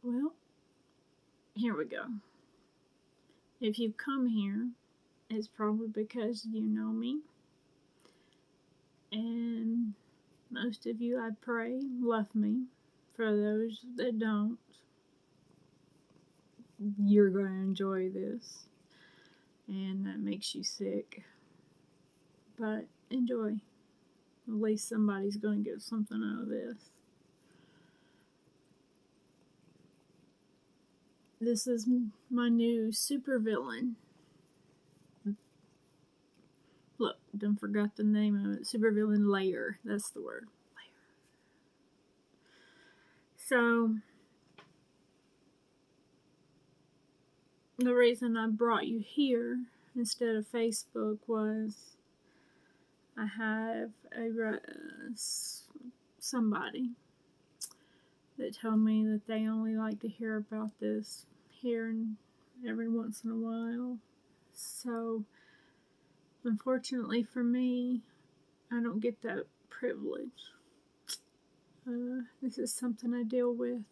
Well, here we go. If you've come here, it's probably because you know me. And most of you, I pray, love me. For those that don't, you're going to enjoy this. And that makes you sick. But enjoy. At least somebody's going to get something out of this. This is my new supervillain. Look, don't forget the name of it. Supervillain Layer. That's the word. Layer. So, the reason I brought you here instead of Facebook was I have somebody that told me that they only like to hear about this here and every once in a while. So, unfortunately for me, I don't get that privilege. This is something I deal with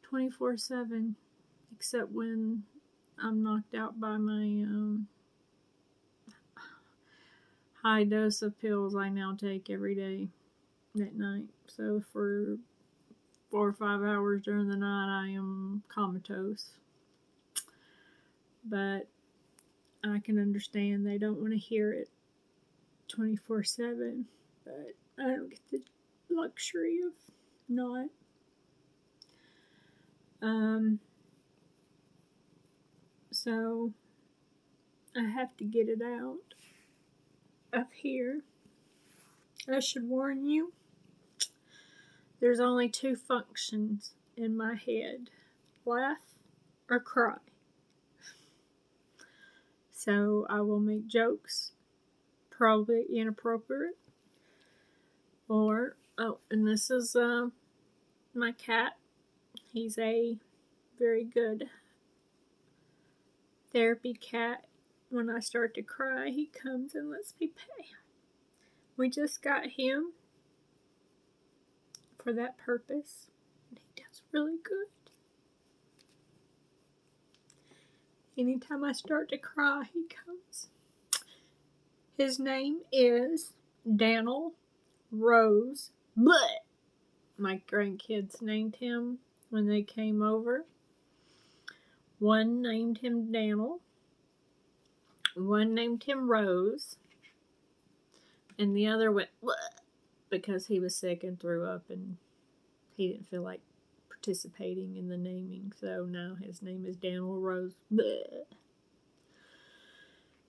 24/7, except when I'm knocked out by my high dose of pills I now take every day at night. So for 4 or 5 hours during the night, I am comatose. But I can understand they don't want to hear it 24/7, but I don't get the luxury of not. So I have to get it out of here. I should warn you, there's only two functions in my head: laugh or cry. So I will make jokes, probably inappropriate, or, oh, and this is my cat. He's a very good therapy cat. When I start to cry, he comes and lets me pet him. We just got him for that purpose, and he does really good. Anytime I start to cry, he comes. His name is Daniel Rose. But my grandkids named him when they came over. One named him Daniel. One named him Rose. And the other went bleh, because he was sick and threw up and he didn't feel like participating in the naming. So now his name is Daniel Rose. Bleh.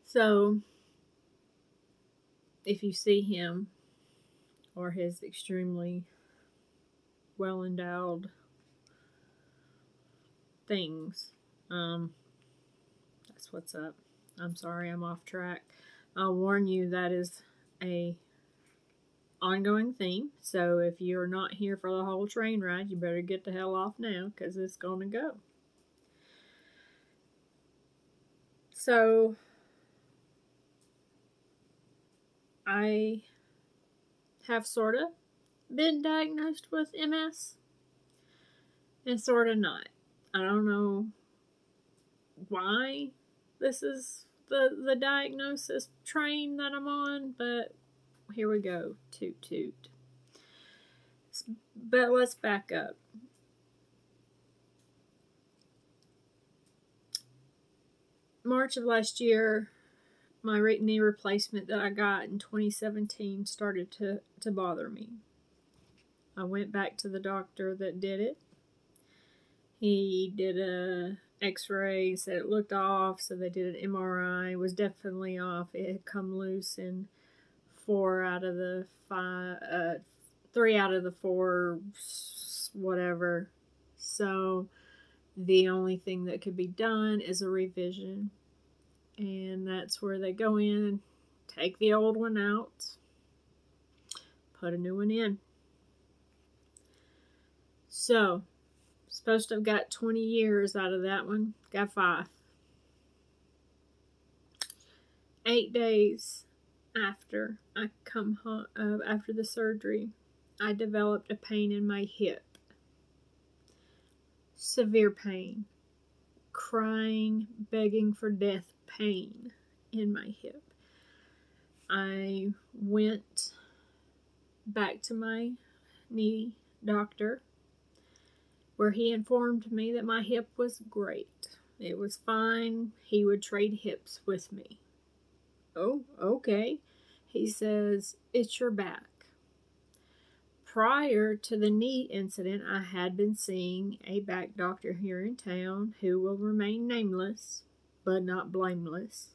So if you see him or his extremely well endowed things, that's what's up. I'm sorry, I'm off track. I'll warn you, that is a ongoing theme. So if you're not here for the whole train ride, you better get the hell off now, because it's gonna go. So I have sort of been diagnosed with MS and sort of not. I don't know why this is the diagnosis train that I'm on, but here we go. Toot toot. But let's back up. March of last year, my knee replacement that I got in 2017 started to bother me. I went back to the doctor that did it. He did a x-ray, said it looked off, so they did an MRI. It was definitely off. It had come loose in 3 out of the 4 whatever. So the only thing that could be done is a revision. And that's where they go in, take the old one out, put a new one in. So, supposed to have got 20 years out of that one, got 5. 8 days after I come home, after the surgery, I developed a pain in my hip. severe pain, crying, begging for death pain in my hip. I went back to my knee doctor, where he informed me that my hip was great. It was fine. He would trade hips with me. Oh, okay. He says, it's your back. Prior to the knee incident, I had been seeing a back doctor here in town who will remain nameless, but not blameless.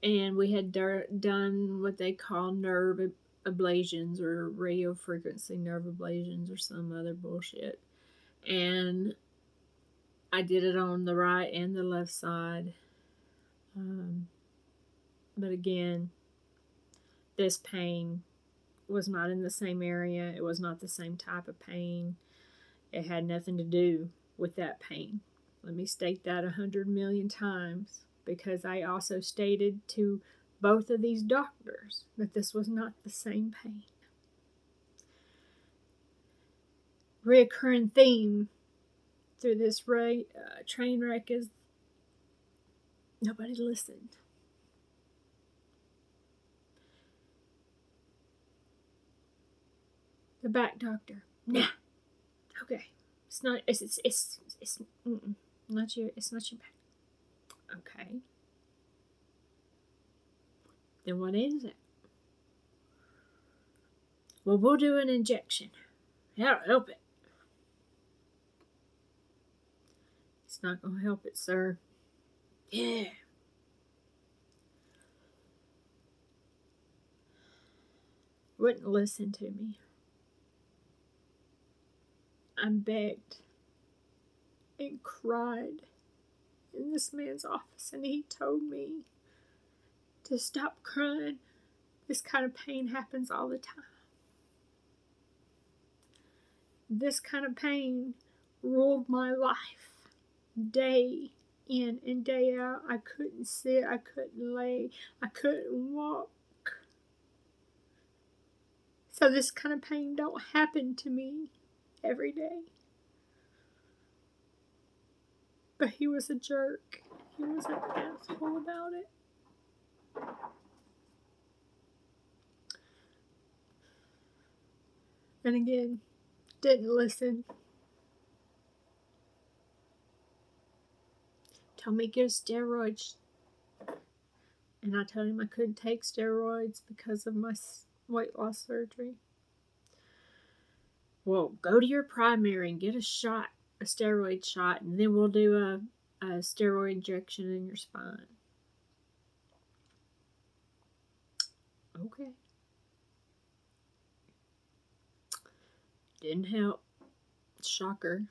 And we had done what they call nerve ablations or radio frequency nerve ablations or some other bullshit. And I did it on the right and the left side. But again, this pain was not in the same area. It was not the same type of pain. It had nothing to do with that pain. Let me state that 100 million times, because I also stated to both of these doctors that this was not the same pain. Reoccurring theme through this train wreck is nobody listened. The back doctor, nah, okay, it's not your back. Okay, then what is it? Well, we'll do an injection. That'll help it. It's not gonna help it, sir. Yeah. Wouldn't listen to me. I begged and cried in this man's office, and he told me to stop crying. This kind of pain happens all the time. This kind of pain ruled my life day in and day out. I couldn't sit, I couldn't lay, I couldn't walk. So this kind of pain don't happen to me every day. But he was a jerk. He was an asshole about it. And again, didn't listen. Told me to get steroids. And I told him I couldn't take steroids because of my weight loss surgery. Well, go to your primary and get a steroid shot, and then we'll do a steroid injection in your spine. Okay. Didn't help. Shocker.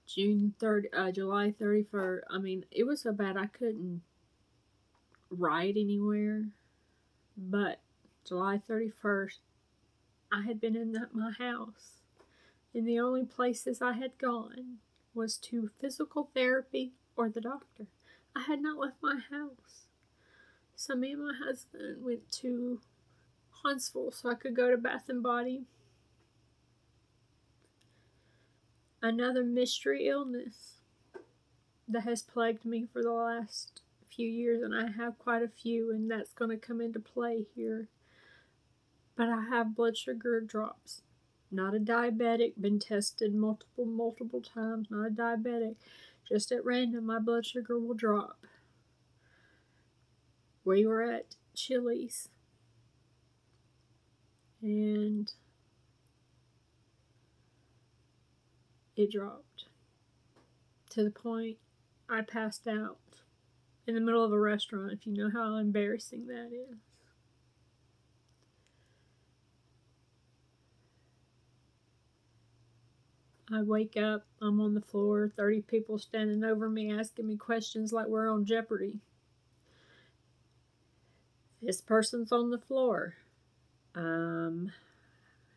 July 31st. I mean, it was so bad I couldn't ride anywhere. But July 31st, I had been in my house. And the only places I had gone was to physical therapy or the doctor. I had not left my house. So me and my husband went to Huntsville so I could go to Bath and Body. Another mystery illness that has plagued me for the last few years, and I have quite a few, and that's going to come into play here. But I have blood sugar drops. Not a diabetic, been tested multiple times, not a diabetic. Just at random, my blood sugar will drop. We were at Chili's, and it dropped to the point I passed out in the middle of a restaurant, if you know how embarrassing that is. I wake up, I'm on the floor, 30 people standing over me asking me questions like we're on Jeopardy. This person's on the floor.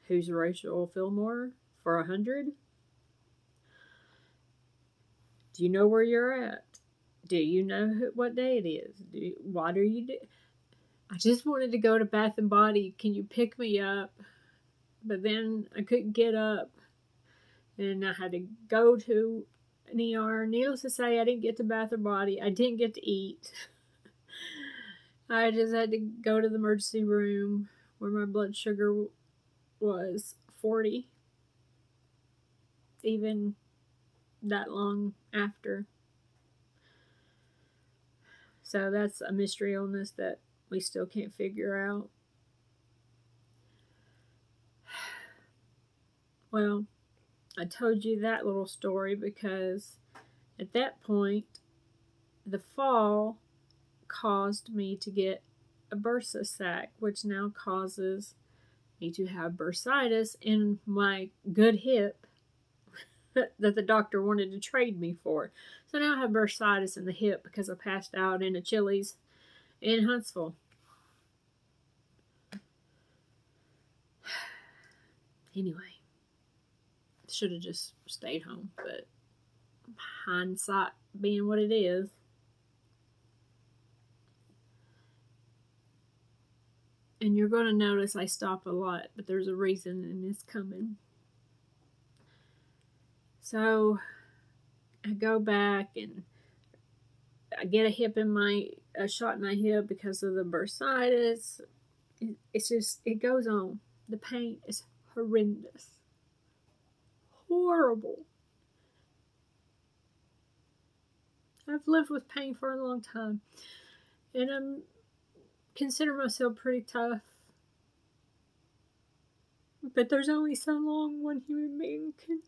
Who's Rachel Fillmore for 100? Do you know where you're at? Do you know what day it is? What are you doing? I just wanted to go to Bath and Body. Can you pick me up? But then I couldn't get up, and I had to go to an ER. Needless to say, I didn't get to Bath and Body. I didn't get to eat. I just had to go to the emergency room where my blood sugar was 40, even that long after. So that's a mystery illness that we still can't figure out. Well, I told you that little story because at that point, the fall caused me to get a bursa sac, which now causes me to have bursitis in my good hip that the doctor wanted to trade me for. So now I have bursitis in the hip because I passed out in a Chili's in Huntsville. Anyway, should have just stayed home, but hindsight being what it is. And you're going to notice I stop a lot, but there's a reason and it's coming. So I go back and I get a shot in my hip because of the bursitis. It's just, it goes on. The pain is horrendous. Horrible. I've lived with pain for a long time. And I consider myself pretty tough. But there's only so long one human being can